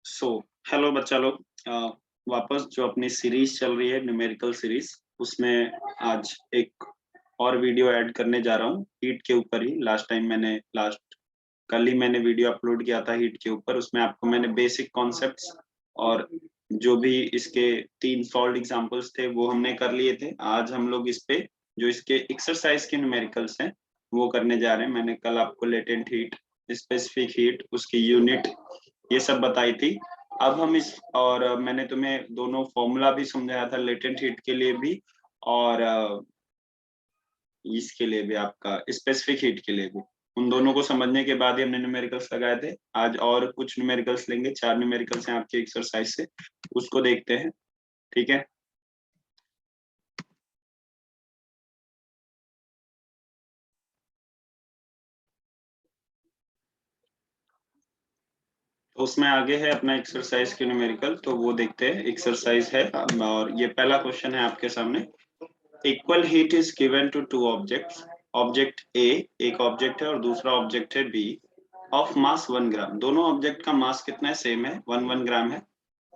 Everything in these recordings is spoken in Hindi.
सो हेलो बच्चा लोग, वापस जो अपनी सीरीज चल रही है न्यूमेरिकल सीरीज, उसमें आज एक और वीडियो ऐड करने जा रहा हूँ हीट के ऊपर ही। लास्ट कल ही मैंने वीडियो अपलोड किया था हीट के ऊपर। उसमें आपको मैंने बेसिक कॉन्सेप्ट्स और जो भी इसके 3 सॉल्व्ड एग्जांपल्स थे वो हमने कर लिए थे। आज हम लोग इस पे जो इसके एक्सरसाइज के न्यूमेरिकल्स हैं वो करने जा रहे हैं। मैंने कल आपको लेटेंट हीट, स्पेसिफिक हीट, उसकी यूनिट, ये सब बताई थी। अब हम इस और मैंने तुम्हें दोनों फॉर्मूला भी समझाया था, लेटेंट हीट के लिए भी और इसके लिए भी, आपका स्पेसिफिक हीट के लिए भी। उन दोनों को समझने के बाद ही हमने न्यूमेरिकल्स लगाए थे। आज और कुछ न्यूमेरिकल्स लेंगे, 4 न्यूमेरिकल्स हैं आपके एक्सरसाइज से, उसको देखते हैं। ठीक है, तो उसमें आगे है अपना एक्सरसाइज के न्यूमेरिकल, तो वो देखते हैं। एक्सरसाइज है और ये पहला क्वेश्चन है आपके सामने। Equal heat is given to two objects. Object A एक ऑब्जेक्ट है और दूसरा ऑब्जेक्ट है बी, ऑफ मास 1 ग्राम। दोनों ऑब्जेक्ट का मास कितना है? सेम है, 1 1 ग्राम है।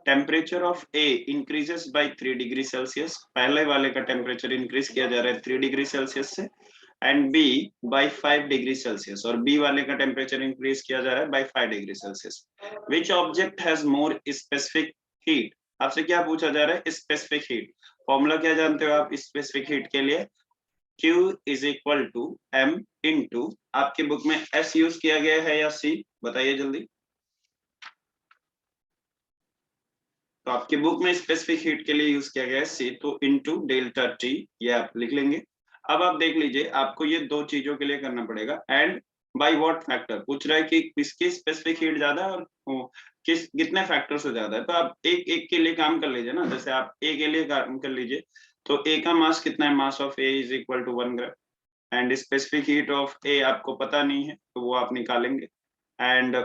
Temperature of A increases by 3 degree Celsius. पहले वाले का टेम्परेचर इंक्रीज किया जा रहा है 3 डिग्री सेल्सियस से, and B by 5 degree Celsius, और बी वाले का टेम्परेचर इंक्रीज किया जा रहा है by 5 degree Celsius. Which object has more specific heat? आपसे क्या पूछा जा रहा है? Specific heat. फॉर्मूला क्या जानते हो आप स्पेसिफिक हीट के लिए? Q is equal to M into, आपके बुक में S यूज किया गया है या C? बताइए जल्दी। तो आपके बुक में स्पेसिफिक हीट के लिए यूज किया गया है C, तो इंटू डेल्टा T, ये आप लिख लेंगे। अब आप देख लीजिए, आपको ये दो चीजों के लिए करना पड़ेगा। एंड बाय व्हाट फैक्टर पूछ रहा है कि किसकी स्पेसिफिक हीट ज्यादा है और किस कितने फैक्टर से ज्यादा है। तो आप एक एक के लिए काम कर लीजिए ना। जैसे आप ए के लिए काम कर लीजिए, तो ए का मास कितना है? Mass of A is equal to 1 gram. And specific heat of A आपको पता नहीं है, तो वो आप निकालेंगे। एंड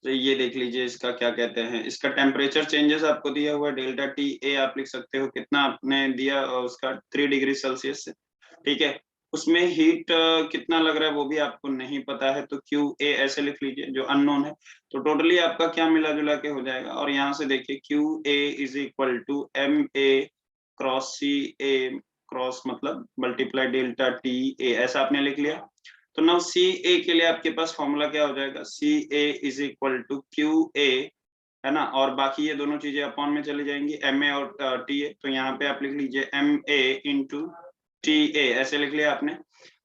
तो ये देख लीजिए, इसका क्या कहते हैं, इसका टेम्परेचर चेंजेस आपको दिया हुआ है डेल्टा टी ए, आप लिख सकते हो कितना आपने दिया, उसका 3 डिग्री सेल्सियस से। ठीक है, उसमें हीट कितना लग रहा है वो भी आपको नहीं पता है, तो क्यू ए ऐसे लिख लीजिए जो अननोन है। तो टोटली आपका क्या मिला जुला के हो जाएगा, और यहाँ से देखिए Q A is equal to M A cross C A, cross मतलब मल्टीप्लाई डेल्टा टी ए, ऐसा आपने लिख लिया। तो नाउ सी ए के लिए आपके पास फॉर्मूला क्या हो जाएगा? C A is equal to Q A, है ना, और बाकी ये दोनों चीजें अपॉन में चली जाएंगी, एम ए और टी ए। तो यहाँ पे आप लिख लीजिए M A into T A, ऐसे लिख लिया आपने।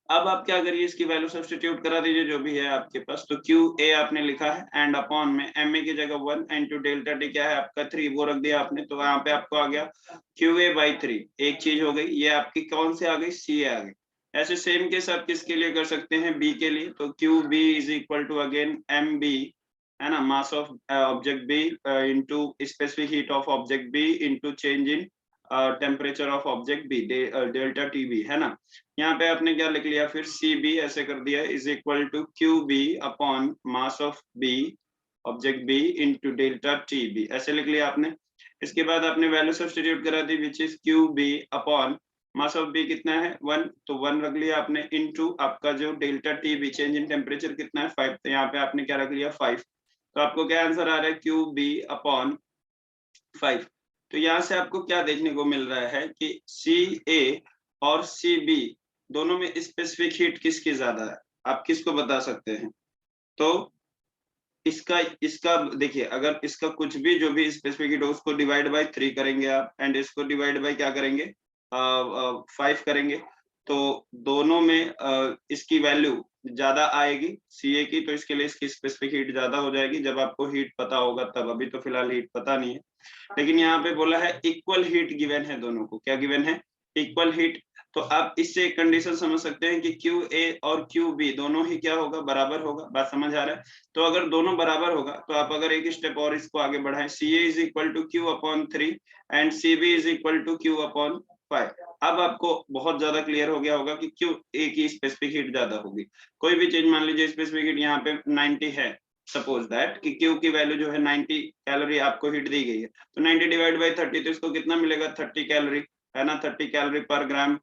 अब आप क्या करिए, इसकी वैल्यू सब्स्टिट्यूट करा दीजिए जो भी है आपके पास। तो क्यू ए आपने लिखा है एंड अपॉन में एम ए की जगह 1 इंटू डेल्टा टी क्या है आपका 3, वो रख दिया आपने। तो यहाँ पे आपको आ गया क्यू ए बाई 3। एक चीज हो गई, ये आपकी कौन से आ गई? सी ए आ गई। ऐसे सेम केस आप किसके लिए कर सकते हैं? बी के लिए। तो Q B is equal to again M B, है ना, mass of object B into specific heat of object B into change in temperature of object B, delta T B, है ना। यहाँ पे आपने क्या लिख लिया फिर? सी बी ऐसे कर दिया is equal to Q B upon mass of B, object B into delta T B, ऐसे लिख लिया आपने। इसके बाद आपने वैल्यू सब्स्टिट्यूट करा दी which is Q B upon mass of B कितना है? 1, तो 1 रख लिया आपने इंटू आपका जो delta T B change in temperature कितना है? 5, तो यहाँ पे आपने क्या रख लिया? 5। तो आपको क्या आंसर आ रहा है? Q B upon 5। तो यहाँ से आपको क्या देखने को मिल रहा है कि सी ए और सी बी दोनों में स्पेसिफिक हीट किसकी ज्यादा है? आप किसको बता सकते हैं? तो इसका इसका देखिए, अगर इसका कुछ भी जो भी स्पेसिफिक हीट हो उसको डिवाइड बाय 3 करेंगे आप, एंड इसको डिवाइड बाय क्या करेंगे? 5 करेंगे। तो दोनों में इसकी वैल्यू ज्यादा आएगी सी ए की, तो इसके लिए इसकी स्पेसिफिक हीट ज्यादा हो जाएगी जब आपको हीट पता होगा तब। अभी तो फिलहाल हीट पता नहीं है, लेकिन यहाँ पे बोला है इक्वल हीट गिवन है दोनों को। क्या गिवन है? Equal heat. तो आप इससे एक कंडीशन समझ सकते हैं कि क्यू ए और क्यू बी दोनों ही क्या होगा? बराबर होगा। बात समझ आ रहा है? तो अगर दोनों बराबर होगा तो आप अगर एक स्टेप और इसको आगे बढ़ाएं, C A is equal to Q upon 3 and C B is equal to Q upon 5। अब आपको बहुत ज्यादा क्लियर हो गया होगा कि क्यू ए की स्पेसिफिक हीट ज्यादा होगी। कोई भी चीज मान लीजिए स्पेसिफिक हीट यहाँ पे 90 है, सपोज दैट कि क्यू की वैल्यू जो है 90 कैलोरी आपको हीट दी गई है, तो 90 डिवाइड बाई 30, तो इसको कितना मिलेगा? 30 कैलोरी, है ना, 30 कैलोरी पर ग्राम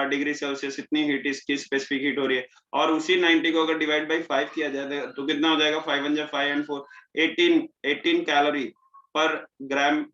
डिग्री सेल्सियस, इतनी हीट इसकी स्पेसिफिक हीट हो रही है। और उसी 90 को अगर डिवाइड बाई 5 किया जाए तो कितना हो जाएगा, 5 1 5 एंड 4 18 कैलोरी पर ग्राम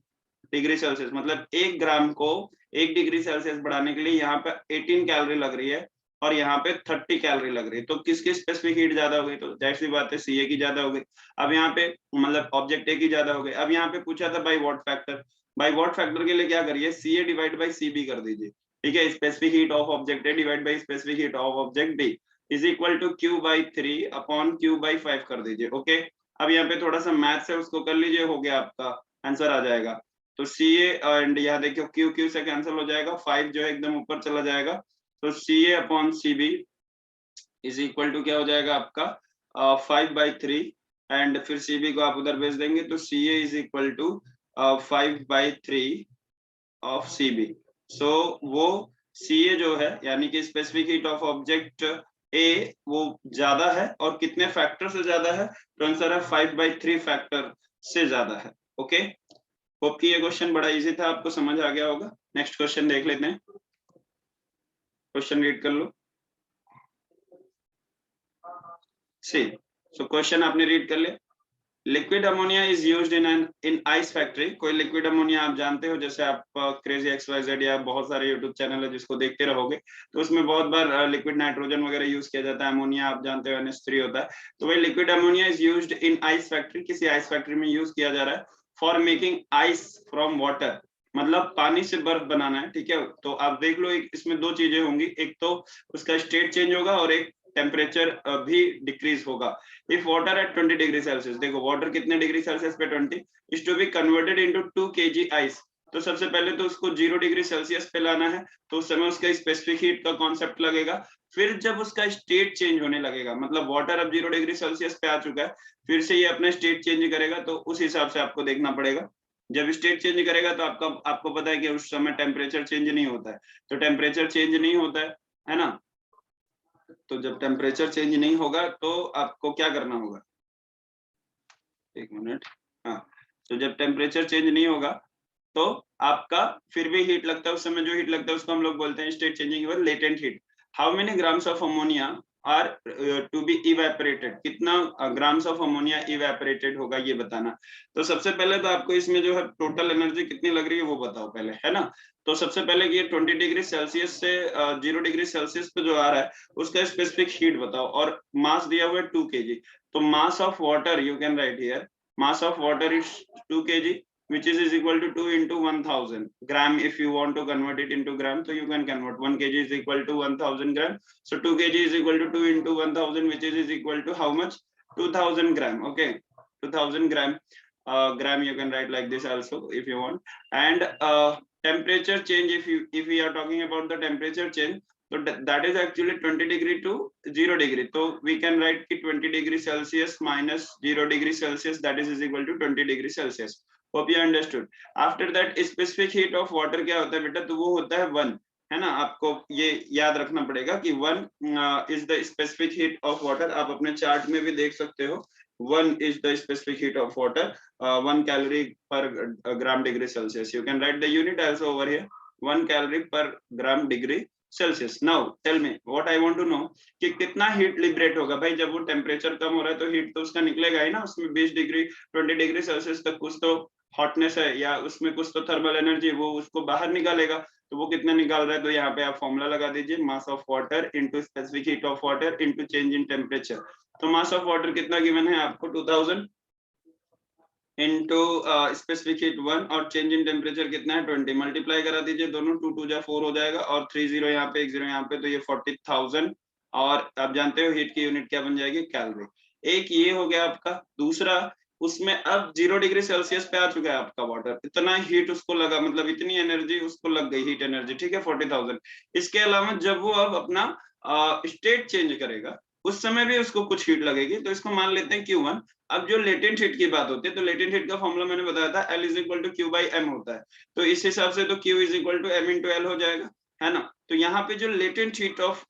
डिग्री सेल्सियस। मतलब 1 ग्राम को 1 डिग्री सेल्सियस बढ़ाने के लिए यहाँ पे 18 कैलोरी लग रही है और यहाँ पे 30 कैलोरी लग रही है। तो किसकी स्पेसिफिक हीट ज्यादा हो गई, तो जाहिर सी बात है सीए की ज्यादा हो गई। अब यहाँ पे मतलब ऑब्जेक्ट ए की ज्यादा हो गई। अब यहाँ पे पूछा था by what factor, by what factor के लिए क्या करिए, सीए डिवाइड बाई सीबी कर दीजिए, ठीक है। Specific heat of object A divide by specific heat of object B is equal to Q by 3 upon Q by 5 कर दीजिए, ओके। अब यहाँ पे थोड़ा सा मैथ्स है उसको कर लीजिए, हो गया आपका आंसर आ जाएगा। तो सी एंड यहाँ देखियो क्यू क्यू से कैंसिल हो जाएगा, 5 जो है एकदम ऊपर चला जाएगा। तो C A upon C B is equal to क्या हो जाएगा आपका 5/3 एंड फिर सी बी को आप उधर भेज देंगे तो C A is equal to 5/3 of C B. So वो सी ए जो है यानी कि specific heat of object A वो ज्यादा है, और कितने फैक्टर से ज्यादा है, तो आंसर है 5/3 फैक्टर से ज्यादा है, ओके। होप कि ये क्वेश्चन बड़ा इजी था, आपको समझ आ गया होगा। नेक्स्ट क्वेश्चन देख लेते हैं, क्वेश्चन रीड कर लो। सी सो क्वेश्चन आपने रीड कर लिया। Liquid ammonia is used in ice factory. कोई लिक्विड अमोनिया आप जानते हो, जैसे आप क्रेजी XYZ या बहुत सारे यूट्यूब चैनल है जिसको देखते रहोगे, तो उसमें बहुत बार लिक्विड नाइट्रोजन वगैरह यूज किया जाता है। अमोनिया आप जानते हो NH3 होता है। तो वही liquid ammonia is used in ice factory, किसी आइस फैक्ट्री में यूज किया जा रहा है for making ice from water, मतलब पानी से बर्फ बनाना है, ठीक है। तो आप देख लो इसमें दो चीजें होंगी, एक तो उसका स्टेट चेंज होगा और एक टेम्परेचर भी डिक्रीज होगा। If water at 20 degree Celsius, देखो वाटर कितने डिग्री सेल्सियस पे 20 is to be converted into 2 kg ice. तो सबसे पहले तो उसको 0 डिग्री सेल्सियस पे लाना है, तो उस समय उसका स्पेसिफिक हीट का कॉन्सेप्ट लगेगा। फिर जब उसका स्टेट चेंज होने लगेगा, मतलब वाटर अब 0 डिग्री सेल्सियस पे आ चुका है, फिर से ये अपना स्टेट चेंज करेगा, तो उस हिसाब से आपको देखना पड़ेगा। जब स्टेट चेंज करेगा तो आपको पता है कि उस समय टेम्परेचर चेंज नहीं होता है, तो टेम्परेचर चेंज नहीं होता है ना। तो जब टेम्परेचर चेंज नहीं होगा तो आपको क्या करना होगा, एक मिनट, हाँ। तो जब टेम्परेचर चेंज नहीं होगा तो आपका फिर भी हीट लगता है, उस समय जो हीट लगता है उसको हम लोग बोलते हैं स्टेट चेंजिंग और latent heat. How many grams of ammonia are to be evaporated, कितना ग्राम्स ऑफ अमोनिया इवेपोरेटेड होगा ये बताना। तो सबसे पहले तो आपको इसमें जो है टोटल एनर्जी कितनी लग रही है वो बताओ पहले, है ना। तो सबसे पहले ये 20 डिग्री सेल्सियस से 0 डिग्री सेल्सियस पे जो आ रहा है उसका स्पेसिफिक हीट बताओ, और मास दिया हुआ है 2 kg। तो mass of water you can write here, mass of water is 2 kg, which is equal to 2 into 1000 gram. If you want to convert it into gram, so you can convert 1 kg is equal to 1000 gram. So 2 kg is equal to 2 into 1000, which is equal to how much, 2000 gram, okay, 2000 gram. Gram you can write like this also if you want. And temperature change, if we are talking about the temperature change, so that is actually 20 degree to 0 degree. So we can write ki 20 degree Celsius minus 0 degree Celsius, that is equal to 20 degree Celsius. Hope you understood. After that specific heat of water क्या होता है बेटा, तो वो होता है 1, है ना। आपको ये याद रखना पड़ेगा कि 1 is the specific heat of water। आप अपने चार्ट में भी देख सकते हो, 1 is the specific heat of water, 1 calorie per gram degree Celsius. You can write the unit also over here, 1 calorie per gram degree Celsius. Now tell me what I want to know कि कितना हीट लिबरेट होगा। भाई जब वो टेम्परेचर कम हो रहा है तो हीट तो उसका निकलेगा ही ना, उसमें 20 डिग्री 20 डिग्री सेल्सियस तक कुछ तो हॉटनेस है या उसमें कुछ तो थर्मल एनर्जी, वो उसको बाहर निकालेगा। तो वो कितना निकाल रहा है, तो यहाँ पे आप फॉर्मूला लगा दीजिए, mass of water into specific heat of water into change in temperature. तो मास ऑफ वाटर कितना गिवन है आपको, 2000 इनटू स्पेसिफिक हीट 1 और चेंज इन टेम्परेचर कितना है 20, मल्टीप्लाई करा दीजिए दोनों, 2 2 जा 4 हो जाएगा और 3 0 यहाँ पे 1 0 यहाँ पे, तो ये 40,000। और आप जानते हो हीट की यूनिट क्या बन जाएगी, कैलोरी। एक ये हो गया आपका। दूसरा, उसमें अब 0 डिग्री सेल्सियस पे आ चुका है आपका वाटर, इतना हीट उसको लगा, मतलब इतनी एनर्जी उसको लग गई, हीट एनर्जी, ठीक है, 40,000। इसके अलावा जब वो अब अपना स्टेट चेंज करेगा उस समय भी उसको कुछ हीट लगेगी, तो इसको मान लेते हैं Q1। अब जो लेटेंट हीट की बात होती है, तो लेटेंट हीट का फॉर्मूला मैंने बताया था, L is equal to Q by M होता है। तो इस हिसाब से तो Q is equal to M into L हो जाएगा, है ना। तो यहाँ पे जो latent heat of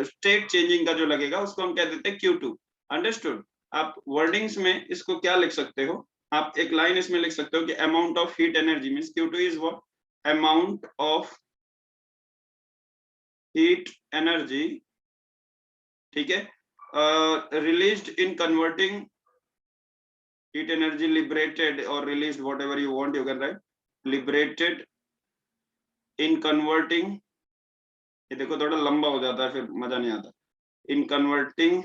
state changing का जो लगेगा उसको हम कह देते हैं Q2। अंडरस्टूड। आप वर्डिंग्स में इसको क्या लिख सकते हो, आप एक लाइन इसमें लिख सकते हो कि amount of heat energy means Q2 is what, amount of heat energy, ठीक है, released in converting heat energy liberated or released, whatever you want you can write, liberated in converting, ये देखो थोड़ा लंबा हो जाता है फिर मजा नहीं आता, in converting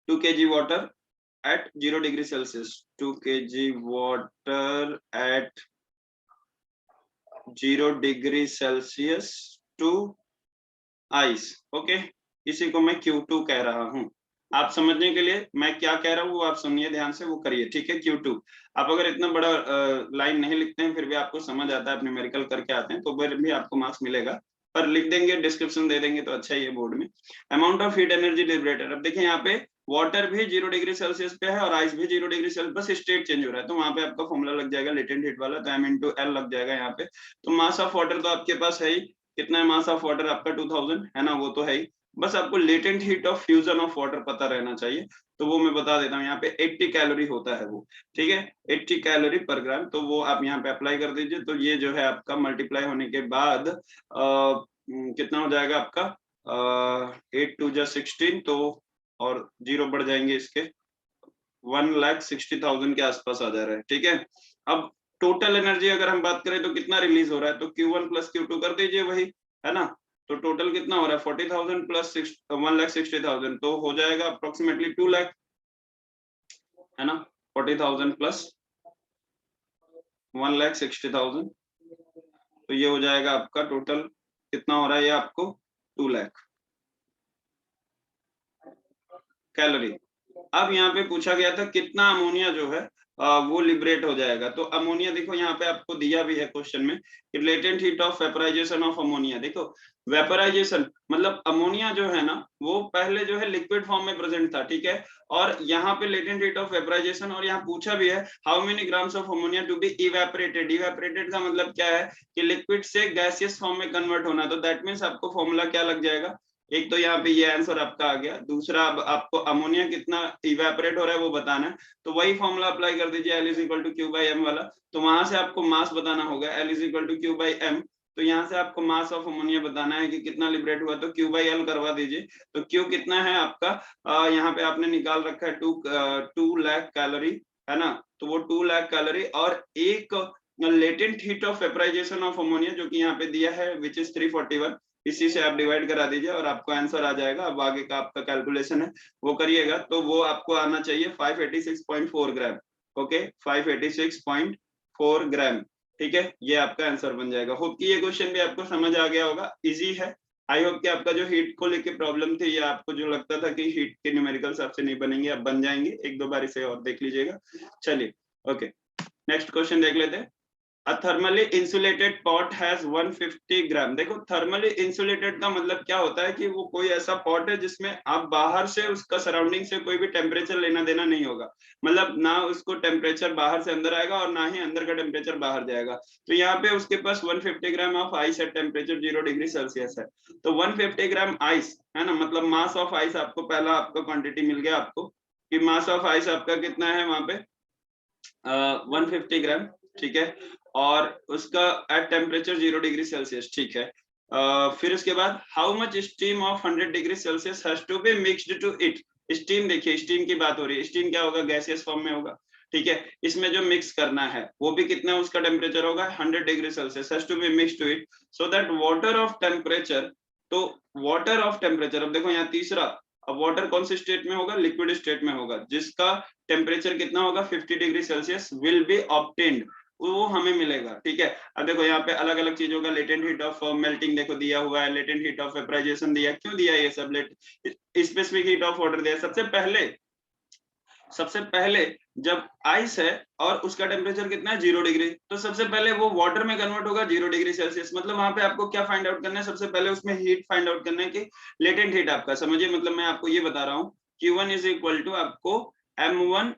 2 kg water at 0 degree Celsius, 2 kg water at 0 degree Celsius to ice, okay, इसी को मैं Q2 कह रहा हूं। आप समझने के लिए मैं क्या कह रहा हूँ वो आप सुनिए ध्यान से, वो करिए, ठीक है। Q2 आप अगर इतना बड़ा लाइन नहीं लिखते हैं फिर भी आपको समझ आता है, आप न्यूमेरिकल करके आते हैं तो फिर भी आपको मार्क्स मिलेगा, पर लिख देंगे डिस्क्रिप्शन दे देंगे तो अच्छा ही है बोर्ड में। Amount of heat energy liberated, अब देखिए यहाँ पे वाटर भी 0 डिग्री सेल्सियस पे है और आइस भी 0 डिग्री सेल्सियस, बस स्टेट चेंज हो रहा है तो वहां पे आपका फॉर्मूला लग जाएगा लेटेंट हीट वाला, तो m/l लग जाएगा यहाँ पे। तो मास ऑफ वाटर तो आपके पास है ही, कितना है मास ऑफ वाटर आपका 2000 है ना, वो तो है ही, बस आपको latent heat of fusion of water पता रहना चाहिए, तो वो मैं बता देता हूँ, यहाँ पे 80 कैलोरी होता है वो, ठीक है, 80 कैलोरी पर ग्राम, तो वो आप यहाँ पे अप्लाई कर दीजिए, तो ये जो है आपका मल्टीप्लाई होने के बाद कितना हो जाएगा आपका 8 2 जा 16, तो और जीरो बढ़ जाएंगे इसके, 1,60,000 के आसपास आ जा रहा है, ठीक है। अब टोटल एनर्जी अगर हम बात करें तो कितना रिलीज हो रहा है, तो Q1 प्लस Q2 कर दीजिए वही, है ना, तो टोटल कितना हो रहा है 40,000 प्लस 1,60,000, तो हो जाएगा अप्रोक्सीमेटली 2 लाख, है ना, 40,000 प्लस 1,60,000, तो ये हो जाएगा आपका टोटल कितना हो रहा है, ये आपको 2 लाख कैलोरी। अब यहाँ पे पूछा गया था कितना अमोनिया जो है वो लिबरेट हो जाएगा, तो अमोनिया देखो यहाँ पे आपको दिया भी है क्वेश्चन में कि latent heat of vaporisation of ammonia, देखो वेपराइजेशन मतलब अमोनिया जो है ना वो पहले जो है लिक्विड फॉर्म में प्रेजेंट था, ठीक है, और यहाँ पे लेटेंट हीट ऑफ वेपराइजेशन, और यहाँ पूछा भी है how many grams of ammonia to be evaporated, evaporated का मतलब क्या है कि लिक्विड से गैसियस फॉर्म में कन्वर्ट होना, तो दैट मीन्स आपको फॉर्मूला क्या लग जाएगा, एक तो यहाँ पे ये आंसर आपका आ गया, दूसरा अब आपको अमोनिया कितना इवेपोरेट हो रहा है वो बताना है, तो वही फॉर्मूला अप्लाई कर दीजिए, L is equal to Q by M वाला, तो वहां से आपको मास बताना होगा, L is equal to Q by M, तो यहाँ से आपको मास ऑफ अमोनिया बताना है कि कितना लिबरेट हुआ, तो क्यू बाई एल करवा दीजिए, तो क्यू कितना है आपका यहाँ पे आपने निकाल रखा है 2 लाख कैलोरी, है ना, तो वो 2 लाख कैलोरी और एक latent heat of vaporisation of ammonia जो कि यहाँ पे दिया है विच इज 341, इसी से आप डिवाइड करा दीजिए और आपको आंसर आ जाएगा। अब आगे का आपका कैलकुलेशन है वो करिएगा, तो वो आपको आना चाहिए 586.4 ग्राम, ओके 586.4 ग्राम, ठीक है, ये आपका आंसर बन जाएगा। होप कि ये क्वेश्चन भी आपको समझ आ गया होगा, इजी है। आई होप कि आपका जो हीट को लेके प्रॉब्लम थी या आपको जो लगता था कि हीट के न्यूमेरिकल्स आपसे नहीं बनेंगे, अब बन जाएंगे, एक दो बार इसे और देख लीजिएगा। चलिए ओके, नेक्स्ट क्वेश्चन देख लेते हैं। A thermally insulated pot has 150 ग्राम, देखो थर्मली इंसुलेटेड का मतलब क्या होता है कि वो कोई ऐसा पॉट है जिसमें आप बाहर से उसका सराउंडिंग से कोई भी टेम्परेचर लेना देना नहीं होगा, मतलब ना उसको टेम्परेचर बाहर से अंदर आएगा और ना ही अंदर का टेम्परेचर बाहर जाएगा, तो यहाँ पे उसके पास 150 gram of ice at temperature 0 degree Celsius है, तो 150 ग्राम आइस है ना, मतलब मास ऑफ आइस आपको पहला आपका क्वांटिटी मिल गया आपको कि मास ऑफ आइस आपका कितना है वहां पे 150 ग्राम, ठीक है, और उसका एट टेम्परेचर 0 डिग्री सेल्सियस, ठीक है। फिर उसके बाद how much steam of 100 degree Celsius has to be mixed to it, steam देखिए स्टीम की बात हो रही है, स्टीम क्या होगा गैसियस फॉर्म में होगा, ठीक है, इसमें जो मिक्स करना है वो भी कितना उसका टेम्परेचर होगा 100 degree Celsius has to be mixed to it so that water of temperature, तो वाटर ऑफ टेम्परेचर, अब देखो यहाँ तीसरा, अब वाटर कौन से स्टेट में होगा लिक्विड स्टेट में होगा, जिसका टेम्परेचर कितना होगा 50 degree Celsius will be obtained, वो हमें मिलेगा, ठीक है। अब देखो यहाँ पे अलग अलग चीजों का लेटेंट हीट ऑफ मेल्टिंग देखो दिया हुआ है, लेटेंट हीट ऑफ वेपराइजेशन दिया, क्यों दिया ये सब, स्पेसिफिक हीट ऑफ वाटर दिया, सबसे पहले जब आइस है और उसका टेम्परेचर कितना है 0 डिग्री, तो सबसे पहले वो वाटर में कन्वर्ट होगा 0 डिग्री सेल्सियस, मतलब वहां पे आपको क्या फाइंड आउट करना है, सबसे पहले उसमें हीट फाइंड आउट करना है कि लेटेंट हीट आपका, समझिए मतलब मैं आपको ये बता रहा हूँ Q1 इज इक्वल टू आपको M1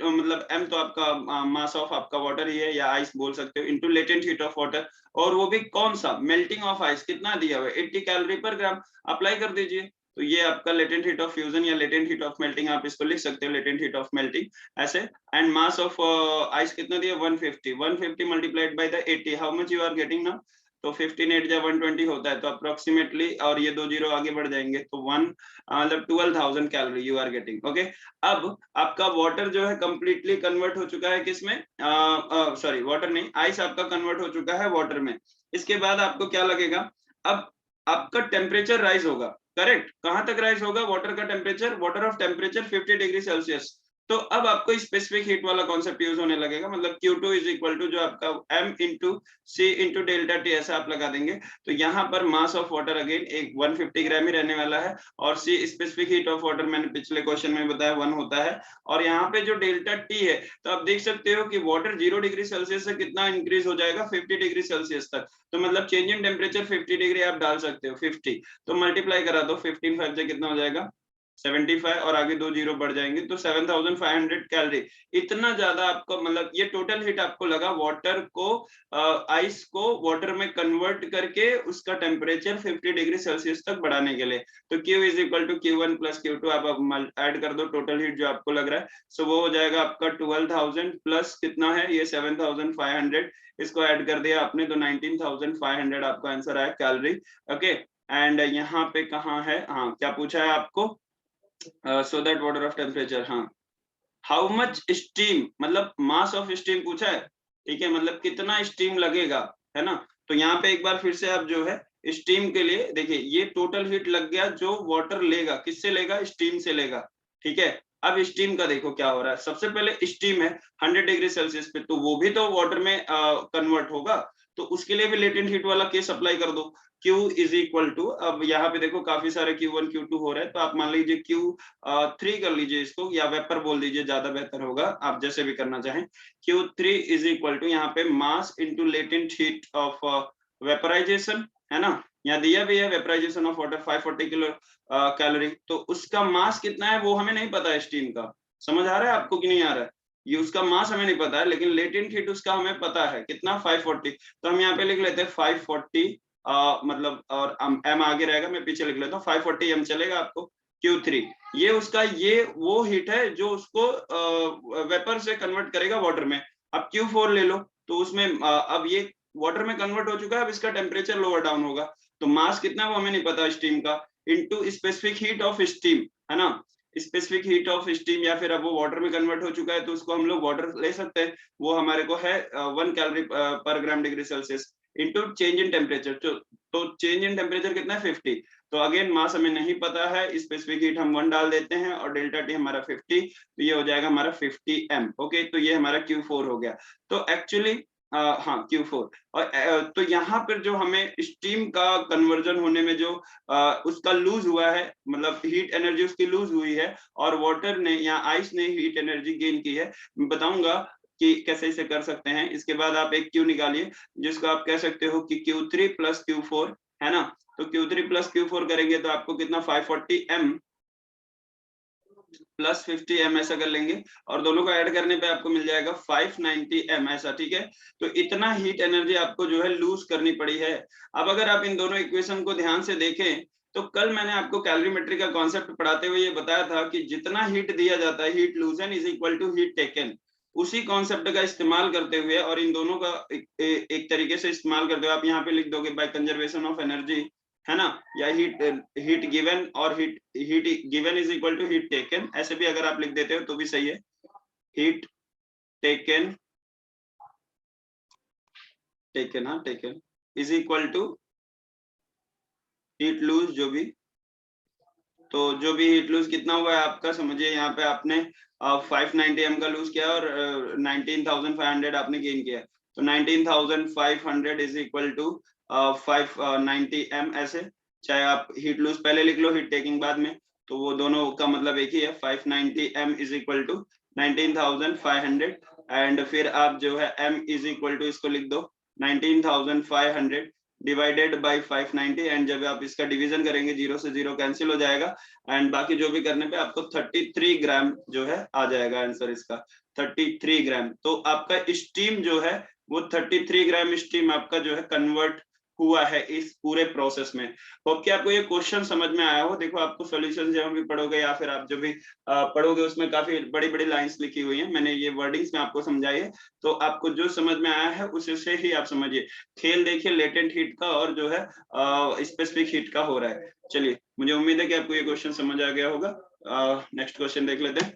मतलब M तो आपका मास ऑफ आपका वाटर ही है या आइस बोल सकते हो into latent heat of water, और वो भी कौन सा मेल्टिंग ऑफ आइस कितना दिया हुआ है 80 कैलोरी पर ग्राम, अप्लाई कर दीजिए, तो ये आपका लेटेंट हीट ऑफ फ्यूजन या लेटेंट हीट ऑफ मेल्टिंग आप इसको लिख सकते हो, लेटेंट हीट ऑफ मेल्टिंग ऐसे, एंड मास ऑफ आइस कितना दिया 150 multiplied by the 80, how much you are getting now, तो 15 8 जा 120 होता है, तो अप्रोक्सीमेटली, और ये 2 जीरो आगे बढ़ जाएंगे तो 1 मतलब 12,000 calorie you are getting. Okay, अब आपका वाटर जो है कंप्लीटली कन्वर्ट हो चुका है किसमें, सॉरी वाटर नहीं, आइस आपका कन्वर्ट हो चुका है वाटर में। इसके बाद आपको क्या लगेगा, अब आपका टेम्परेचर राइज होगा, करेक्ट। कहां तक राइज होगा वाटर का temperature, water of temperature 50 degree Celsius. तो अब आपको स्पेसिफिक हीट वाला कॉन्सेप्ट यूज होने लगेगा, मतलब Q2 इज इक्वल टू जो आपका M into C into delta T, ऐसा आप लगा देंगे। तो यहाँ पर मास ऑफ वाटर अगेन एक 150 ग्राम ही रहने वाला है, और C specific heat of water मैंने पिछले क्वेश्चन में बताया 1 होता है। और यहाँ पे जो डेल्टा टी है, तो आप देख सकते हो कि वाटर 0 डिग्री सेल्सियस से कितना इंक्रीज हो जाएगा 50 डिग्री सेल्सियस तक। तो मतलब चेंज इन टेम्परेचर 50 डिग्री आप डाल सकते हो 50, तो मल्टीप्लाई करा दो 15 5 से कितना हो जाएगा 75, और आगे 2 जीरो बढ़ जाएंगे तो 7500 कैलोरी। इतना ज्यादा आपको, मतलब ये टोटल हीट आपको लगा वाटर को, आइस को वाटर में कन्वर्ट करके उसका टेम्परेचर 50 डिग्री सेल्सियस तक बढ़ाने के लिए। तो Q is equal to Q1 plus Q2, आप ऐड कर दो टोटल हीट जो आपको लग रहा है। सो वो हो जाएगा आपका 12,000 प्लस कितना है ये 7,500, इसको ऐड कर दिया आपने तो 19,500 आपका आंसर आया कैलोरी। ओके, एंड यहाँ पे कहाँ है, हाँ क्या पूछा है आपको, सो दैट वाटर ऑफ टेम्परेचर, हाँ हाउ मच स्टीम, मतलब मास ऑफ स्टीम पूछा है, ठीक है, मतलब कितना स्टीम लगेगा, है ना। तो यहाँ पे एक बार फिर से आप जो है स्टीम के लिए देखिए, ये टोटल हीट लग गया जो वाटर लेगा, किससे लेगा, स्टीम से लेगा, ठीक है। अब स्टीम का देखो क्या हो रहा है, सबसे पहले स्टीम है 100 डिग्री सेल्सियस पे, तो वो भी तो वाटर में कन्वर्ट होगा, तो उसके लिए भी लेटेंट हीट वाला केस अप्लाई कर दो। Q इज इक्वल टू, अब यहाँ पे देखो काफी सारे Q1 Q2 हो रहे हैं, तो आप मान लीजिए Q3 कर लीजिए इसको, या वेपर बोल दीजिए, ज्यादा बेहतर होगा, आप जैसे भी करना चाहें। Q3 इज इक्वल टू यहाँ पे mass into latent heat of vaporization, है ना। यहाँ दिया भी है vaporization of water 540 kilo calorie, तो उसका मास कितना है वो हमें नहीं पता है स्टीम का, समझ आ रहा है आपको कि नहीं आ रहा है, ये उसका मास हमें नहीं पता है, लेकिन लेटेंट हीट उसका हमें पता है कितना 540, तो हम यहाँ पे लिख लेते हैं 540, मतलब और m आगे रहेगा, मैं पीछे लिख लेता हूँ 540 m चलेगा आपको। Q3 ये उसका, ये वो हीट है जो उसको वेपर से कन्वर्ट करेगा वाटर में। अब Q4 ले लो, तो उसमें अब ये वाटर में कन्वर्ट हो चुका है, अब इसका टेम्परेचर लोअर डाउन होगा, तो मास कितना वो हमें नहीं पता स्टीम का, into specific heat of steam, है ना। स्पेसिफिक हीट ऑफ स्टीम, या फिर अब वो वाटर में कन्वर्ट हो चुका है तो उसको हम लोग वाटर ले सकते हैं, वो हमारे को है 1 कैलोरी पर gram degree Celsius into change in temperature. तो चेंज इन टेम्परेचर कितना है 50, तो अगेन मास हमें नहीं पता है, स्पेसिफिक हीट हम 1 डाल देते हैं और डेल्टा टी हमारा 50, तो ये हो जाएगा हमारा 50 m। ओके, तो ये हमारा Q4 हो गया। तो एक्चुअली हाँ Q4, और तो यहाँ पर जो हमें स्टीम का कन्वर्जन होने में जो उसका लूज हुआ है, मतलब हीट एनर्जी उसकी लूज हुई है, और वाटर ने या आइस ने हीट एनर्जी गेन की है, मैं बताऊंगा कि कैसे इसे कर सकते हैं। इसके बाद आप एक Q निकालिए, जिसको आप कह सकते हो कि Q3 प्लस Q4, है ना। तो Q3 प्लस Q4 करेंगे तो आपको कितना 540 m प्लस 50 m ऐसा कर लेंगे, और दोनों को ऐड करने पे आपको मिल जाएगा 590 m ऐसा, ठीक है। तो इतना हीट एनर्जी आपको जो है लूज करनी पड़ी है। अब अगर आप इन दोनों इक्वेशन को ध्यान से देखें, तो कल मैंने आपको कैलोरीमेट्री का कॉन्सेप्ट पढ़ाते हुए ये बताया था कि जितना हीट दिया जाता है, heat loosen is equal to heat taken, उसी कॉन्सेप्ट का इस्तेमाल करते हुए और इन दोनों का एक तरीके से इस्तेमाल करते हुए आप यहाँ पे लिख दोगे बाय कंजर्वेशन ऑफ एनर्जी, है ना, या हीट गिवन, और heat given is equal to heat taken, ऐसे भी अगर आप लिख देते हो तो भी सही है। हीट टेकन, हाँ taken is equal to heat lose, जो भी, तो जो भी हीट लूज कितना हुआ है आपका, समझिए यहाँ पे आपने 590 m का लूज किया और 19,500 आपने गेन किया, तो 19,500 इज इक्वल टू 590 m, ऐसे चाहे आप हीट लूज पहले लिख लो हीट टेकिंग बाद में, तो वो दोनों का मतलब एक ही है। 590 m is equal to 19,500, and फिर आप जो है m इज इक्वल टू इसको लिख दो 19,500 डिवाइडेड बाय 590, एंड जब आप इसका डिवीजन करेंगे 0 से 0 कैंसिल हो जाएगा, एंड बाकी जो भी करने पे आपको 33 ग्राम जो है आ जाएगा आंसर इसका, 33 ग्राम। तो आपका स्टीम जो है वो 33 ग्राम स्टीम आपका जो है कन्वर्ट हुआ है इस पूरे प्रोसेस में। होप कि आपको ये क्वेश्चन समझ में आया हो। देखो आपको सॉल्यूशन जब भी पढ़ोगे या फिर आप जो भी पढ़ोगे उसमें काफी बड़ी बड़ी लाइंस लिखी हुई है, मैंने ये वर्डिंग्स में आपको समझाई है, तो आपको जो समझ में आया है उसी से ही आप समझिए। खेल देखिए लेटेंट हीट का और जो है स्पेसिफिक हीट का हो रहा है। चलिए, मुझे उम्मीद है कि आपको ये क्वेश्चन समझ आ गया होगा। नेक्स्ट क्वेश्चन देख लेते हैं।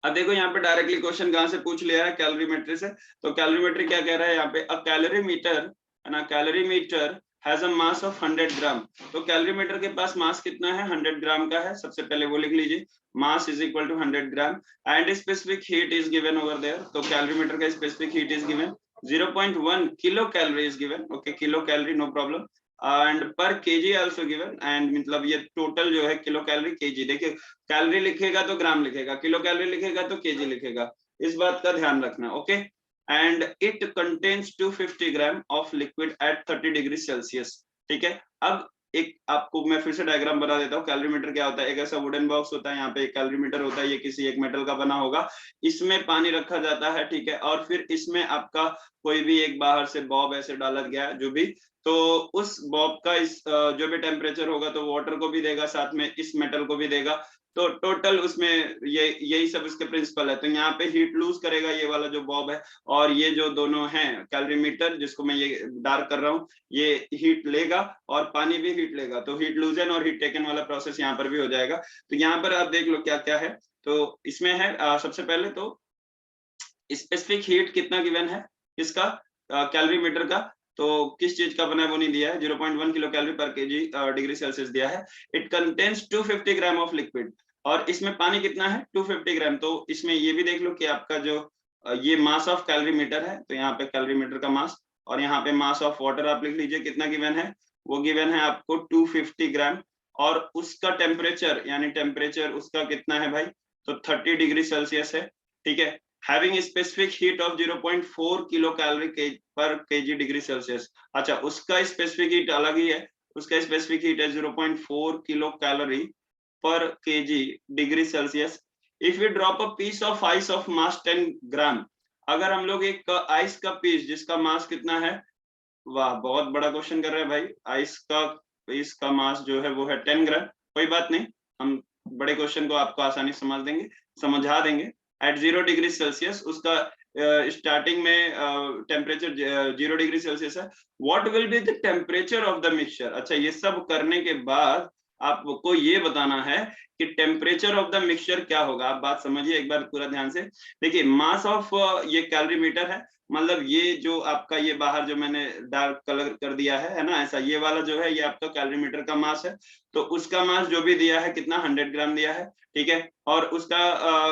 अब देखो यहाँ पे डायरेक्टली क्वेश्चन कहाँ से पूछ लिया है, कैलोरीमेट्री से। तो कैलोरीमेट्री क्या कह रहा है यहाँ पे, अ कैलोरीमीटर है ना, calorimeter has a mass of 100 ग्राम। तो कैलोरीमीटर के पास मास कितना है, 100 ग्राम का है। सबसे पहले वो लिख लीजिए, mass is equal to 100 gram and specific heat is given over there. तो कैलोरीमीटर का specific heat is given 0.1 kilo calorie is given. Okay, kilo calorie, no problem. And per kg also given, एंड मतलब ये टोटल जो है किलो कैलोरी केजी। देखिए कैलोरी लिखेगा तो ग्राम लिखेगा, किलो कैलोरी लिखेगा तो केजी लिखेगा, इस बात का ध्यान रखना। Okay, and it contains 250 gram of liquid at 30 degree Celsius. ठीक है, अब एक आपको मैं फिर से डायग्राम बना देता हूँ। कैलोरीमीटर क्या होता है, एक ऐसा वुडन बॉक्स होता है, यहाँ पे एक कैलोरीमीटर होता है, ये किसी एक मेटल का बना होगा, इसमें पानी रखा जाता है। ठीक है, और फिर इसमें आपका कोई भी एक बाहर से बॉब ऐसे डाला गया जो भी, तो उस बॉब का इस जो भी टेम्परेचर होगा तो वाटर को भी देगा, साथ में इस मेटल को भी देगा। तो टोटल उसमें ये यही सब इसके प्रिंसिपल है। तो यहाँ पे हीट लूज करेगा ये वाला जो बॉब है, और ये जो दोनों हैं कैलोरीमीटर जिसको मैं ये डार्क कर रहा हूँ, ये हीट लेगा और पानी भी हीट लेगा। तो हीट लूजन और हीट टेकन वाला प्रोसेस यहाँ पर भी हो जाएगा। तो यहाँ पर आप देख लो क्या क्या है। तो इसमें है सबसे पहले तो स्पेसिफिक हीट कितना गिवन है इसका, कैलोरीमीटर का। तो किस चीज का बना है वो नहीं दिया है, 0.1 kilo calorie per kg degree Celsius दिया है। It contains 250 gram of liquid, और इसमें पानी कितना है 250 ग्राम। तो इसमें ये भी देख लो कि आपका जो ये मास ऑफ कैलोरीमीटर है, तो यहाँ पे कैलोरीमीटर का मास, और यहाँ पे मास ऑफ वाटर आप लिख लीजिए कितना गिवन है, वो गिवन है आपको 250 ग्राम। और उसका टेम्परेचर, यानी टेम्परेचर उसका कितना है भाई, तो 30 डिग्री सेल्सियस है। ठीक है, having a specific heat of 0.4 kilo calorie per kg degree Celsius. अच्छा, उसका स्पेसिफिक हीट अलग ही है, उसका स्पेसिफिक हीट है 0.4 kilo calorie per kg degree Celsius. If you drop a piece of ice of mass 10 gram, अगर हम लोग एक आइस का पीस जिसका मास कितना है, वाह बहुत बड़ा क्वेश्चन कर रहे हैं भाई, आइस का पीस का मास जो है वो है 10 ग्राम। कोई बात नहीं, हम बड़े क्वेश्चन को आपको आसानी से समझ देंगे, समझा देंगे। एट 0 डिग्री सेल्सियस उसका स्टार्टिंग में टेम्परेचर 0 डिग्री सेल्सियस है। What will be the temperature of the mixture. अच्छा, ये सब करने के बाद आपको ये बताना है कि टेम्परेचर ऑफ द मिक्सचर क्या होगा। आप बात समझिए एक बार पूरा ध्यान से। देखिए मास ऑफ ये कैलोरीमीटर है, मतलब ये जो आपका ये बाहर जो मैंने डार्क कलर कर दिया है ना, ऐसा ये वाला जो है ये आपका कैलोरीमीटर का मास है। तो उसका मास जो भी दिया है कितना, 100 ग्राम दिया है। ठीक है, और उसका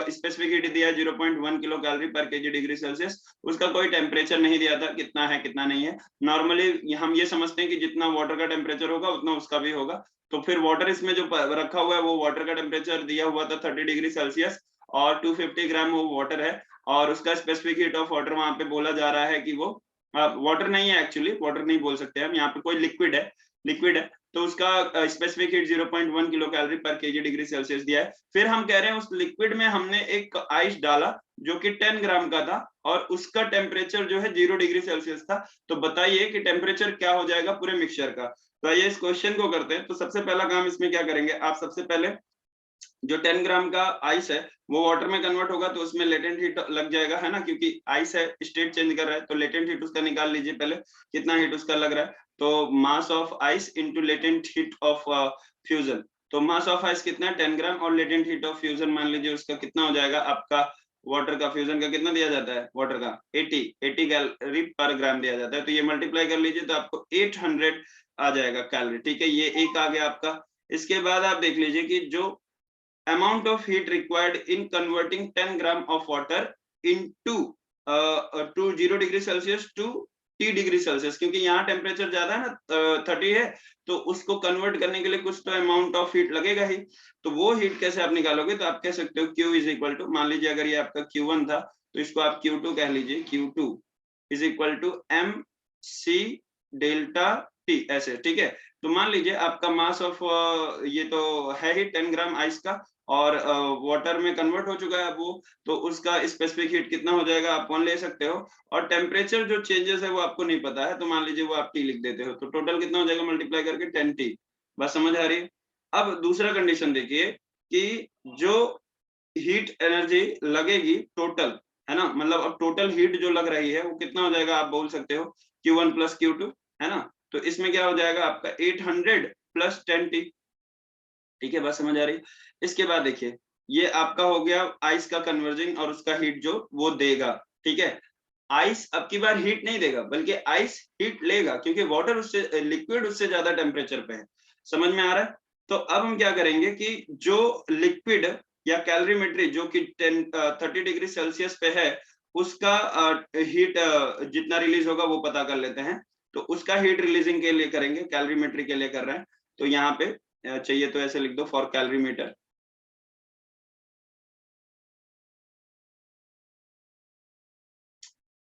स्पेसिफिक हीट दिया है 0.1 kilo calorie per kg degree Celsius. उसका कोई टेम्परेचर नहीं दिया था कितना है कितना नहीं है। नॉर्मली हम ये समझते हैं कि जितना वाटर का टेम्परेचर होगा उतना उसका भी होगा। तो फिर वाटर इसमें जो रखा हुआ है वो वाटर का टेम्परेचर दिया हुआ था 30 डिग्री सेल्सियस, और 250 ग्राम वो वाटर है, और उसका स्पेसिफिक हीट ऑफ वाटर वहां पे बोला जा रहा है कि वो वाटर नहीं है, एक्चुअली वाटर नहीं बोल सकते हम, यहाँ पे कोई लिक्विड है, लिक्विड है। तो उसका specific heat 0.1 kilo calorie per kg degree Celsius दिया है। फिर हम कह रहे हैं उस लिक्विड में हमने एक आइस डाला जो कि 10 ग्राम का था, और उसका टेम्परेचर जो है 0 डिग्री सेल्सियस था। तो बताइए कि टेम्परेचर क्या हो जाएगा पूरे मिक्सचर का। तो आइए इस क्वेश्चन को करते हैं। तो सबसे पहला काम इसमें क्या करेंगे, आप सबसे पहले जो 10 ग्राम का आइस है वो वाटर में कन्वर्ट होगा, तो उसमें लेटेंट हीट लग जाएगा, है ना, क्योंकि आइस है, स्टेट चेंज कर रहा है, तो लेटेंट हीट उसका निकाल लीजिए पहले, कितना हीट उसका लग रहा है। तो मास of ice into latent heat of fusion. तो मास ऑफ आइस कितना है 10 ग्राम, और लेटेंट हीट ऑफ फ्यूजन मान लीजिए उसका कितना हो जाएगा, आपका वाटर का फ्यूजन का कितना दिया जाता है, वाटर का 80 कैलोरी पर ग्राम दिया जाता है। तो ये मल्टीप्लाई कर लीजिए तो आपको 800 आ जाएगा कैलोरी। ठीक है, ये एक आ गया आपका। इसके बाद आप देख लीजिए कि जो amount of heat required in converting 10 gram of water into to 0 degree Celsius to T degree Celsius, क्योंकि यहाँ टेम्परेचर ज्यादा है ना 30 है, तो उसको कन्वर्ट करने के लिए कुछ तो अमाउंट ऑफ हीट लगेगा ही। तो वो हीट कैसे आप निकालोगे, तो आप कह सकते हो Q इज इक्वल टू, मान लीजिए अगर ये आपका Q1 था तो इसको आप Q2 कह लीजिए, Q2 is equal to MC delta T ऐसे। ठीक है, तो मान लीजिए आपका मास ऑफ ये तो है ही 10 ग्राम आइस का, और वाटर में कन्वर्ट हो चुका है अब वो, तो उसका स्पेसिफिक हीट कितना हो जाएगा आप 1 ले सकते हो। और टेम्परेचर जो चेंजेस है वो आपको नहीं पता है, तो मान लीजिए वो आप T लिख देते हो, तो टोटल कितना हो जाएगा मल्टीप्लाई करके 10T। बस समझ आ रही है। अब दूसरा कंडीशन देखिए कि जो हीट एनर्जी लगेगी टोटल, है ना, मतलब अब टोटल हीट जो लग रही है वो कितना हो जाएगा आप बोल सकते हो Q1 + Q2, है ना। तो इसमें क्या हो जाएगा आपका 800 + 10T। ठीक है, बात समझ आ रही। इसके बाद देखिए ये आपका हो गया आइस का कन्वर्जिंग और उसका हीट जो वो देगा। ठीक है, आइस अब की बार हीट नहीं देगा बल्कि आइस हीट लेगा, क्योंकि वाटर उससे लिक्विड उससे ज्यादा टेम्परेचर पे है। समझ में आ रहा है। तो अब हम क्या करेंगे कि जो लिक्विड या कैलोरीमेट्री जो कि 30 डिग्री सेल्सियस पे है उसका हीट जितना रिलीज होगा वो पता कर लेते हैं। तो उसका हीट रिलीजिंग के लिए करेंगे, कैलोरीमेट्री के लिए कर रहे हैं। तो यहाँ पे चाहिए तो ऐसे लिख दो फॉर कैलोरीमीटर।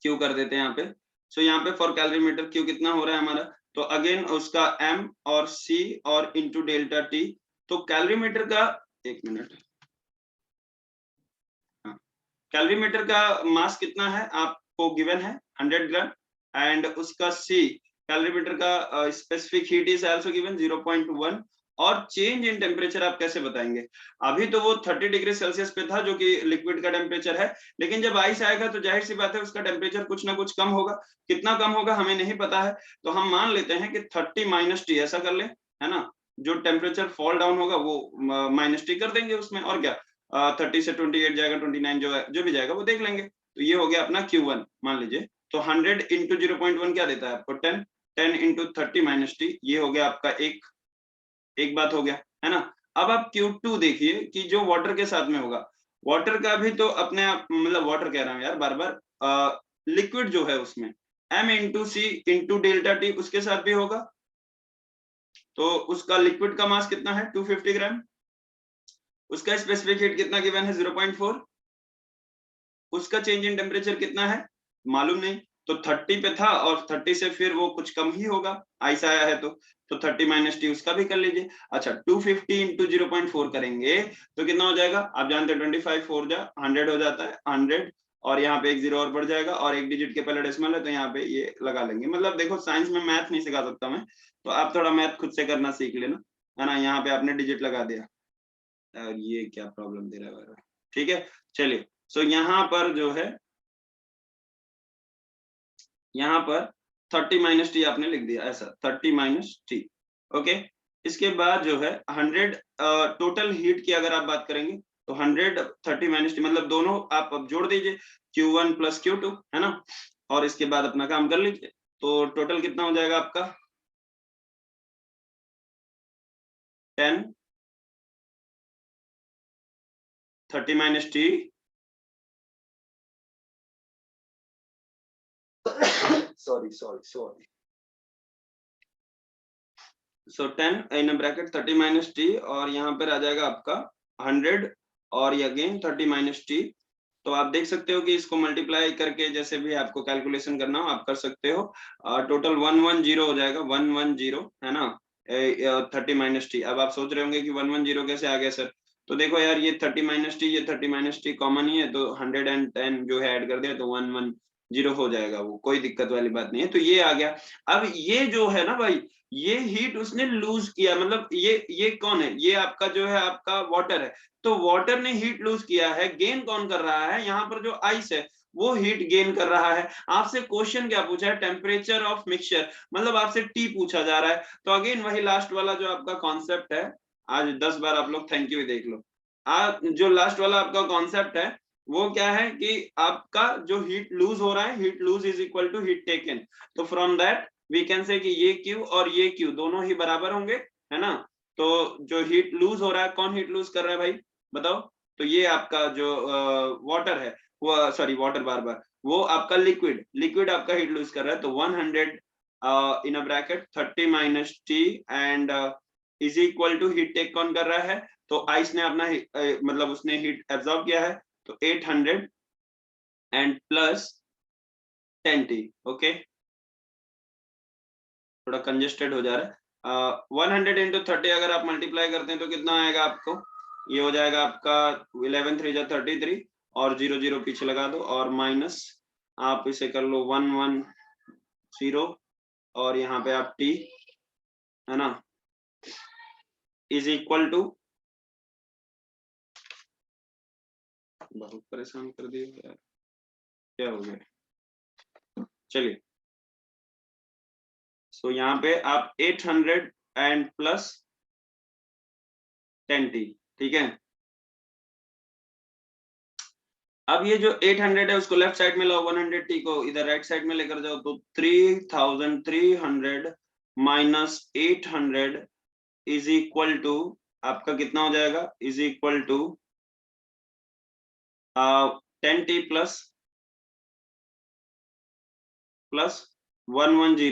क्यू कर देते हैं यहाँ पे। सो यहाँ पे फॉर कैलोरीमीटर क्यू कितना हो रहा है हमारा, तो अगेन उसका एम और सी और इंटू डेल्टा टी। तो कैलोरीमीटर का, एक मिनट, हाँ, कैलोरीमीटर का मास कितना है आपको गिवन है 100 ग्राम, एंड उसका सी कैलोरीमीटर का specific heat is also given 0.1। और चेंज इन टेम्परेचर आप कैसे बताएंगे। अभी तो वो 30 डिग्री सेल्सियस पे था जो कि लिक्विड का टेम्परेचर है, लेकिन जब आइस आएगा तो जाहिर सी बात है उसका टेम्परेचर कुछ ना कुछ कम होगा। कितना कम होगा हमें नहीं पता है, तो हम मान लेते हैं कि 30 - T ऐसा कर ले, है ना। जो टेम्परेचर फॉल डाउन होगा वो -T कर देंगे उसमें, और क्या 30 से 28 जाएगा, 29 जो भी जाएगा वो देख लेंगे। तो ये हो गया अपना Q1 मान लीजिए। तो 100 × 0.1 क्या देता है आपको 10, 10 × 30 - T, ये हो गया आपका एक बात हो गया, है ना। अब आप Q2 देखिए कि जो वाटर के साथ में होगा, वाटर का भी तो अपने आप, मतलब वाटर कह रहा हूँ यार बार बार, लिक्विड जो है उसमें M × C × डेल्टा T उसके साथ भी होगा। तो उसका लिक्विड का मास कितना है 250 ग्राम, उसका स्पेसिफिक हीट कितना गिवन है 0.4, उसका चेंज इन टेम्परेचर कितना है मालूम नहीं। तो 30 पे था और 30 से फिर वो कुछ कम ही होगा, आइस आया है तो 30 - T उसका भी कर लीजिए। अच्छा 250 × 0.4 करेंगे तो कितना हो जाएगा आप जानते हैं 25 4 जा 100 हो जाता है 100, और यहाँ पे एक जीरो और बढ़ जाएगा और एक डिजिट के पहले डेसिमल है तो यहाँ पे ये लगा लेंगे। मतलब देखो साइंस में मैथ नहीं सिखा सकता मैं, तो आप थोड़ा मैथ खुद से करना सीख लेना, है ना। यहाँ पे आपने डिजिट लगा दिया और ये क्या प्रॉब्लम दे रहा है। ठीक है चलिए, सो यहाँ पर जो है, यहाँ पर 30 - T आपने लिख दिया ऐसा 30 - T। ओके, इसके बाद जो है 100 टोटल हीट की अगर आप बात करेंगे तो 100 30 - T मतलब दोनों आप अब जोड़ दीजिए Q1 + Q2, है ना, और इसके बाद अपना काम कर लीजिए। तो टोटल कितना हो जाएगा आपका 10 30 - T sorry sorry sorry, so 10 in bracket 30 - T और यहाँ पर आ जाएगा आपका 100 और ये अगेन 30 - T। तो आप देख सकते हो कि इसको मल्टीप्लाई करके जैसे भी आपको कैलकुलेशन करना हो आप कर सकते हो। टोटल 110 हो जाएगा 110, है ना। 30 - T। अब आप सोच रहे होंगे कि 110 कैसे आ गया सर। तो देखो यार ये 30 - T ये 30 - T कॉमन ही है, तो 110 जो है ऐड कर दिया तो 110 हो जाएगा, वो कोई दिक्कत वाली बात नहीं है। तो ये आ गया। अब ये जो है ना भाई, ये हीट उसने लूज किया, मतलब ये कौन है, ये आपका जो है आपका वाटर है। तो वाटर ने हीट लूज किया है, गेन कौन कर रहा है, यहाँ पर जो आइस है वो हीट गेन कर रहा है। आपसे क्वेश्चन क्या पूछा है टेम्परेचर ऑफ मिक्सचर, मतलब आपसे टी पूछा जा रहा है। तो अगेन वही लास्ट वाला जो आपका कॉन्सेप्ट है, आज 10 बार आप लोग थैंक यू ही देख लो। आज जो लास्ट वाला आपका कॉन्सेप्ट है वो क्या है कि आपका जो हीट लूज हो रहा है, heat lose is equal to heat taken. तो from that we can say कि ये Q और ये Q दोनों ही बराबर होंगे, है ना। तो जो हीट लूज हो रहा है, कौन हीट लूज कर रहा है भाई बताओ। तो ये आपका जो वाटर है वो, सॉरी वाटर बार बार, वो आपका लिक्विड आपका हीट लूज कर रहा है। तो 100 in a bracket 30 - T and is equal to heat take कौन कर रहा है, तो आइस ने अपना मतलब उसने हीट एब्जॉर्ब किया है। तो 800 एंड प्लस 10T। ओके, थोड़ा कंजेस्टेड हो जा रहा है। 100 × 30 अगर आप मल्टीप्लाई करते हैं तो कितना आएगा आपको ये हो जाएगा आपका 11 3 जा 33 और 0 0 पीछे लगा दो और माइनस आप इसे कर लो 1 1 0 और यहाँ पे आप t है ना इज इक्वल टू, बहुत परेशान कर दिए यार, क्या हो गया, चलिए। सो यहाँ पे आप 800 एंड प्लस 10t, ठीक है। अब ये जो 800 है उसको लेफ्ट साइड में लाओ, 100t को इधर राइट साइड में लेकर जाओ, तो 3300 माइनस 800 इज इक्वल टू आपका कितना हो जाएगा, is equal to 10t plus 110t,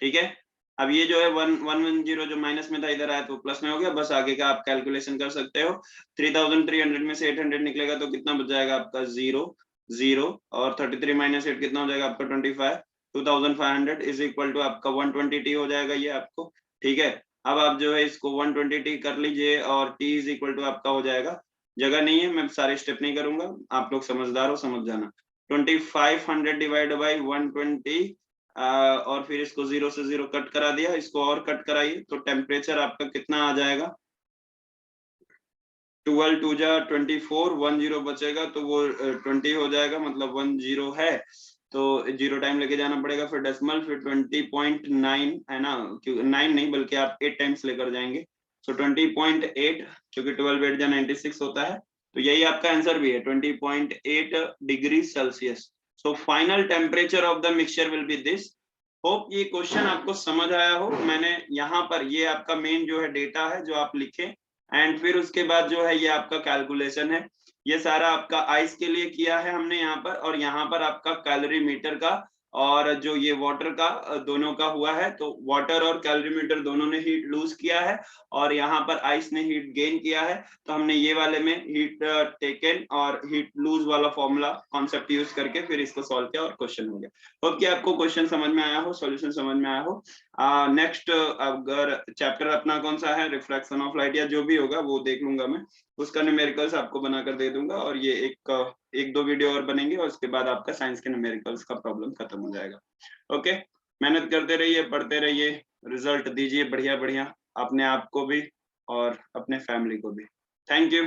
ठीक है। अब ये जो है 110 जो माइनस में था इधर आया तो प्लस में हो गया, बस आगे का आप कैलकुलेशन कर सकते हो। 3300 में से 800 निकलेगा तो कितना बच जाएगा आपका 0 0 और 33 माइनस 8 कितना हो जाएगा आपका 25, 2500 इज इक्वल टू आपका 120t हो जाएगा ये आपको, ठीक है। अब आप जो है इसको 120t कर लीजिए और t इज इक्वल टू आपका हो जाएगा, जगह नहीं है मैं सारे स्टेप नहीं करूंगा, आप लोग समझदार हो समझ जाना। 2500 डिवाइड बाई 120 और फिर इसको 0 से 0 कट करा दिया, इसको और कट कराइए तो टेम्परेचर आपका कितना आ जाएगा, 12 2 जा 24, 10 बचेगा तो वो 20 हो जाएगा, मतलब 10 है तो 0 टाइम लेके जाना पड़ेगा, फिर डेसिमल, फिर 20.9 है ना, 9 नहीं बल्कि आप 8 टाइम्स लेकर जाएंगे, सो 20.8 क्योंकि 12 8 जा 96 होता है, तो यही आपका आंसर भी है 20.8 degree Celsius. So final temperature of the mixture will be this. Hope ये क्वेश्चन आपको समझ आया हो। मैंने यहाँ पर ये आपका मेन जो है डेटा है जो आप लिखे एंड फिर उसके बाद जो है ये आपका कैलकुलेशन है, ये सारा आपका आइस के लिए किया है हमने यहाँ पर, और यहाँ पर आपका कैलोरी मीटर का और जो ये वाटर का दोनों का हुआ है, तो वाटर और कैलोरी मीटर दोनों ने हीट लूज किया है और यहाँ पर आइस ने हीट गेन किया है, तो हमने ये वाले में हीट टेकन और हीट लूज वाला फॉर्मूला कॉन्सेप्ट यूज करके फिर इसको सॉल्व किया और क्वेश्चन हो गया। होप कि आपको क्वेश्चन समझ में आया हो, सॉल्यूशन समझ में आया हो। नेक्स्ट अगर चैप्टर अपना कौन सा है, रिफ्लेक्शन ऑफ लाइट या जो भी होगा वो देख लूंगा मैं, उसका न्यूमेरिकल्स आपको बनाकर दे दूंगा, और ये एक दो वीडियो और बनेंगे और उसके बाद आपका साइंस के न्यूमेरिकल्स का प्रॉब्लम खत्म हो जाएगा। ओके, मेहनत करते रहिए, पढ़ते रहिए, रिजल्ट दीजिए बढ़िया बढ़िया अपने आप को भी और अपने फैमिली को भी। Thank you.